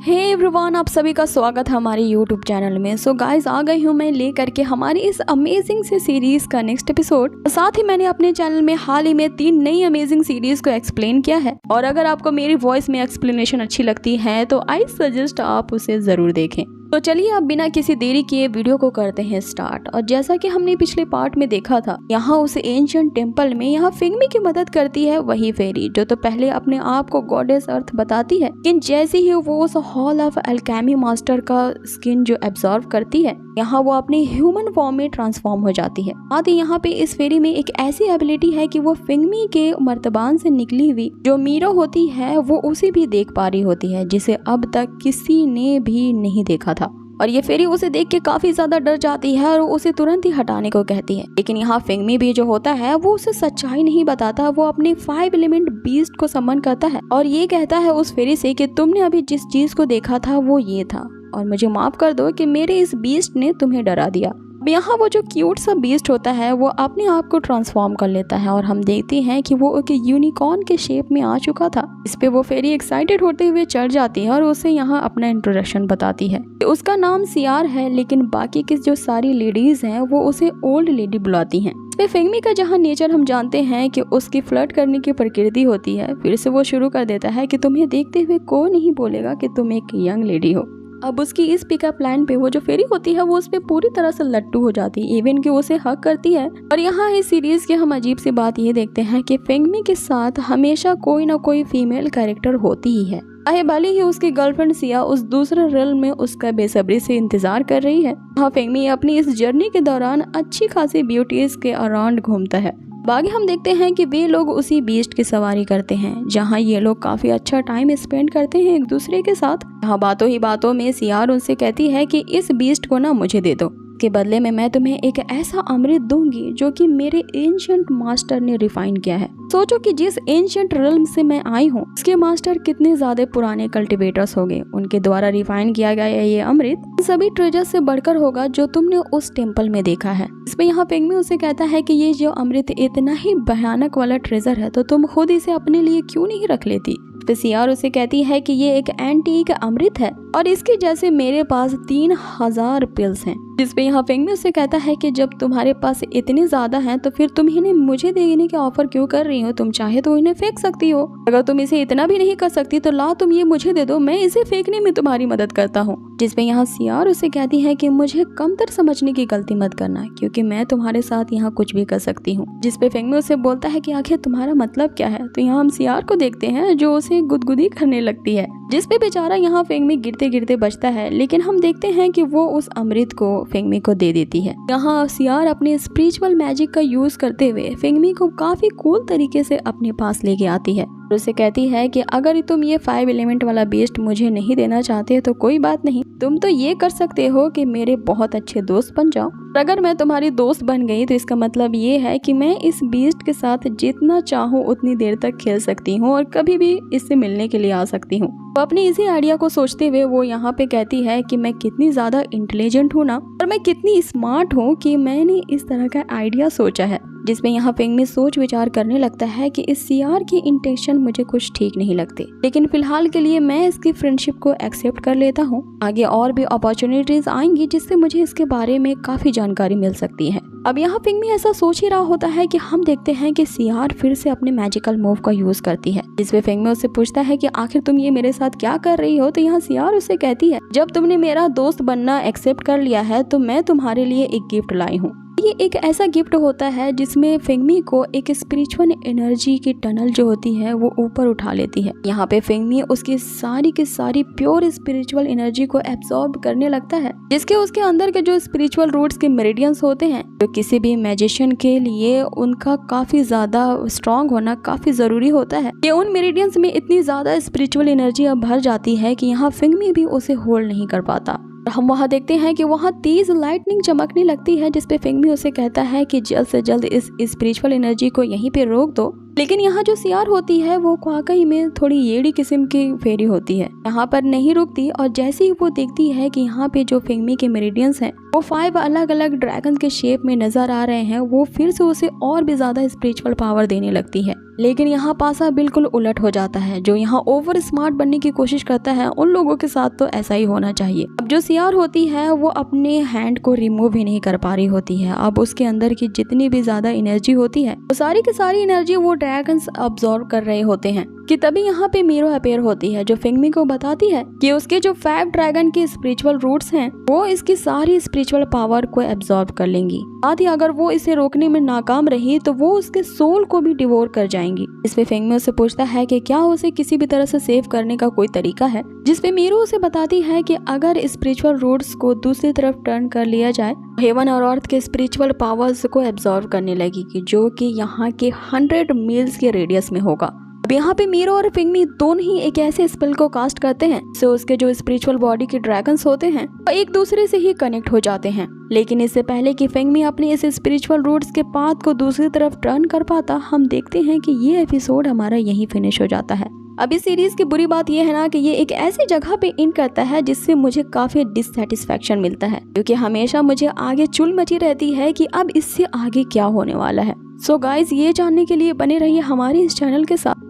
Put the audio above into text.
Hey everyone, आप सभी का स्वागत है हमारे यूट्यूब चैनल में। सो गाइस, आ गई हूँ मैं लेकर के हमारी इस अमेजिंग से सीरीज का नेक्स्ट एपिसोड। साथ ही मैंने अपने चैनल में हाल ही में 3 नई अमेजिंग सीरीज को एक्सप्लेन किया है, और अगर आपको मेरी वॉइस में एक्सप्लेनेशन अच्छी लगती है तो आई सजेस्ट आप उसे जरूर देखें। तो चलिए अब बिना किसी देरी किए वीडियो को करते हैं स्टार्ट। और जैसा कि हमने पिछले पार्ट में देखा था, यहाँ उस एंशिएंट टेम्पल में यहाँ फिंगमी की मदद करती है वही फेरी जो तो पहले अपने आप को गॉडेस अर्थ बताती है, लेकिन जैसे ही वो उस हॉल ऑफ एल्केमी मास्टर का स्किन जो एब्जॉर्व करती है, यहाँ वो अपनी ह्यूमन फॉर्म में ट्रांसफॉर्म हो जाती है। साथ ही यहाँ पे इस फेरी में एक ऐसी एबिलिटी है कि वो फिंगमी के मर्तबान से निकली हुई जो मीरो होती है वो उसे भी देख पा रही होती है, जिसे अब तक किसी ने भी नहीं देखा था। और ये फेरी उसे देख के काफी ज्यादा डर जाती है और उसे तुरंत ही हटाने को कहती है। लेकिन यहाँ फिंगमी भी जो होता है वो उसे सच्चाई नहीं बताता। वो अपने 5 एलिमेंट बीस्ट को समन करता है और ये कहता है उस फेरी से कि तुमने अभी जिस चीज को देखा था वो ये था, और मुझे माफ कर दो कि मेरे इस बीस्ट ने तुम्हें डरा दिया। यहाँ वो जो क्यूट सा बीस्ट होता है वो अपने आप को ट्रांसफॉर्म कर लेता है और हम देखते हैं कि वो एक यूनिकॉर्न के शेप में आ चुका था। इस पे वो फेरी एक्साइटेड होते हुए चढ़ जाती है और उसे यहाँ अपना इंट्रोडक्शन बताती है। उसका नाम सियार है, लेकिन बाकी की जो सारी लेडीज हैं वो उसे ओल्ड लेडी बुलाती हैं। फिंगमी का जहाँ नेचर हम जानते हैं कि उसकी फ्लर्ट करने की प्रकृति होती है, फिर से वो शुरू कर देता है कि तुम्हें देखते हुए कोई नहीं बोलेगा कि तुम एक यंग लेडी हो। अब उसकी इस पिकअप लाइन पे वो जो फेरी होती है वो उस पे पूरी तरह से लट्टू हो जाती है, इवन कि उसे हक करती है। और यहाँ इस सीरीज के हम अजीब सी बात ये देखते हैं कि फिंगमी के साथ हमेशा कोई ना कोई फीमेल कैरेक्टर होती ही है, चाहे भले ही उसकी गर्लफ्रेंड सिया उस दूसरे रियल में उसका बेसब्री से इंतजार कर रही है। यहाँ फिंगमी अपनी इस जर्नी के दौरान अच्छी खासी ब्यूटीज के अराउंड घूमता है। बाकी हम देखते हैं कि वे लोग उसी बीस्ट की सवारी करते हैं, जहां ये लोग काफी अच्छा टाइम स्पेंड करते हैं एक दूसरे के साथ। यहाँ बातों ही बातों में सियार उनसे कहती है कि इस बीस्ट को ना मुझे दे दो, के बदले में मैं तुम्हें एक ऐसा अमृत दूंगी जो कि मेरे एंशिएंट मास्टर ने रिफाइन किया है। सोचो कि जिस एंशिएंट रिल्म से मैं आई हूँ उसके मास्टर कितने ज्यादा पुराने कल्टिवेटर्स होंगे, उनके द्वारा रिफाइन किया गया ये अमृत सभी ट्रेजर से बढ़कर होगा जो तुमने उस टेम्पल में देखा है। इसमें यहाँ फिंगमी उसे कहता है कि ये जो अमृत इतना ही भयानक वाला ट्रेजर है तो तुम खुद इसे अपने लिए क्यों नहीं रख लेती। सियार उसे कहती है कि ये एक एंटीक अमृत है और इसके जैसे मेरे पास 3000 पिल्स हैं। जिसपे यहाँ फिंगमी उसे कहता है कि जब तुम्हारे पास इतने ज्यादा हैं तो फिर तुम इन्हें मुझे देने के ऑफर क्यों कर रही हो, तुम चाहे तो इन्हें फेंक सकती हो। अगर तुम इसे इतना भी नहीं कर सकती तो ला तुम ये मुझे दे दो, मैं इसे फेंकने में तुम्हारी मदद करता हूँ। जिसपे यहाँ सियार उसे कहती है कि मुझे कमतर समझने की गलती मत करना, क्योंकि मैं तुम्हारे साथ यहाँ कुछ भी कर सकती हूँ। जिसपे फिंगमी उसे बोलता है कि आखिर तुम्हारा मतलब क्या है। तो यहाँ हम सियार को देखते हैं जो उसे गुदगुदी करने लगती है, जिसपे बेचारा यहाँ फिंगमी गिरते गिरते बचता है। लेकिन हम देखते हैं कि वो उस अमृत को फिंगमी को दे देती है। यहाँ सियार अपने स्पिरिचुअल मैजिक का यूज करते हुए फिंगमी को काफी कूल तरीके से अपने पास लेके आती है और उसे कहती है कि अगर तुम ये 5 एलिमेंट वाला बीस्ट मुझे नहीं देना चाहते तो कोई बात नहीं, तुम तो ये कर सकते हो कि मेरे बहुत अच्छे दोस्त बन जाओ। और अगर मैं तुम्हारी दोस्त बन गई तो इसका मतलब ये है कि मैं इस बीस्ट के साथ जितना चाहूँ उतनी देर तक खेल सकती हूँ और कभी भी इससे मिलने के लिए आ सकती हूँ। तो अपनी इसी आइडिया को सोचते हुए वो यहाँ पे कहती है कि मैं कितनी ज्यादा इंटेलिजेंट हूँ ना, और मैं कितनी स्मार्ट हूँ कि मैंने इस तरह का आइडिया सोचा है। जिसमें यहाँ फिंगमी सोच विचार करने लगता है कि इस सियार की इंटेंशन मुझे कुछ ठीक नहीं लगते, लेकिन फिलहाल के लिए मैं इसकी फ्रेंडशिप को एक्सेप्ट कर लेता हूँ। आगे और भी अपॉर्चुनिटीज आएंगी जिससे मुझे इसके बारे में काफी जानकारी मिल सकती है। अब यहाँ फिंगमी ऐसा सोच ही रहा होता है कि हम देखते हैं कि सियार फिर से अपने मैजिकल मूव का यूज करती है। जिसपे फिंगमी उससे पूछता है कि आखिर तुम ये मेरे साथ क्या कर रही हो। तो यहाँ सियार उससे कहती है, जब तुमने मेरा दोस्त बनना एक्सेप्ट कर लिया है तो मैं तुम्हारे लिए एक गिफ्ट लाई हूँ। ये एक ऐसा गिफ्ट होता है जिसमें फिंगमी को एक स्पिरिचुअल एनर्जी की टनल जो होती है वो ऊपर उठा लेती है। यहाँ पे फिंगमी उसकी सारी की सारी प्योर स्पिरिचुअल एनर्जी को एब्सॉर्ब करने लगता है, जिसके उसके अंदर के जो स्पिरिचुअल रूट्स के मेरिडियंस होते हैं जो किसी भी मैजिशियन के लिए उनका काफी ज्यादा स्ट्रॉन्ग होना काफी जरूरी होता है। ये उन मेरिडियंस में इतनी ज्यादा स्पिरिचुअल एनर्जी अब भर जाती है कि यहाँ फिंगमी भी उसे होल्ड नहीं कर पाता। हम वहाँ देखते हैं कि वहाँ तेज लाइटनिंग चमकने लगती है, जिसपे फिंगमी उसे कहता है कि जल्द से जल्द इस स्पिरिचुअल एनर्जी को यहीं पे रोक दो, लेकिन यहाँ जो सियार होती है वो वाकई में थोड़ी येड़ी किस्म की फेरी होती है, यहाँ पर नहीं रुकती और जैसे ही वो देखती है कि यहाँ पे जो फेंगमी के मेरिडियंस हैं वो 5 अलग अलग ड्रैगन के शेप में नजर आ रहे हैं, वो फिर से उसे और भी ज्यादा स्पिरिचुअल पावर देने लगती है। लेकिन यहाँ पासा बिल्कुल उलट हो जाता है। जो यहाँ ओवर स्मार्ट बनने की कोशिश करता है उन लोगों के साथ तो ऐसा ही होना चाहिए। अब जो सियार होती है वो अपने हैंड को रिमूव ही नहीं कर पा रही होती है। अब उसके अंदर की जितनी भी ज्यादा एनर्जी होती है वो सारी की सारी एनर्जी वो ड्रैगन्स अब्सॉर्ब कर रहे होते हैं कि तभी यहाँ पे मीरो अपेयर होती है जो फेंगमी को बताती है कि उसके जो 5 ड्रैगन के स्पिरिचुअल रूट्स हैं वो इसकी सारी स्पिरिचुअल पावर को एब्सॉर्ब कर लेंगी। साथ ही अगर वो इसे रोकने में नाकाम रही तो वो उसके सोल को भी डिवोर कर जाएंगी। इस पे फेंगमी उससे पूछता है कि क्या उसे किसी भी तरह से सेव करने का कोई तरीका है, जिस पे मीरो उसे बताती है कि अगर स्पिरिचुअल रूट्स को दूसरी तरफ टर्न कर लिया जाए हेवन और अर्थ के स्पिरिचुअल पावर्स को एब्सॉर्ब करने लगेगी, जो कि यहाँ के 100 मील्स के रेडियस में होगा। अब यहाँ पे मीरो और फेंगमी दोनों ही एक ऐसे स्पेल को कास्ट करते हैं जिससे उसके जो स्पिरिचुअल बॉडी के ड्रैगन्स होते हैं वो एक दूसरे से ही कनेक्ट हो जाते हैं। लेकिन इससे पहले कि फेंगमी अपने इस स्पिरिचुअल रूट्स के पाथ को दूसरी तरफ टर्न कर पाता, हम देखते हैं कि ये एपिसोड हमारा यहीं फिनिश हो जाता है। अब इस सीरीज की बुरी बात यह है ना कि ये एक ऐसी जगह पे इन करता है जिससे मुझे काफी डिससेटिस्फैक्शन मिलता है, क्योंकि हमेशा मुझे आगे चुल मची रहती है कि अब इससे आगे क्या होने वाला है। सो गाइज, ये जानने के लिए बने रहिए हमारे इस चैनल के साथ।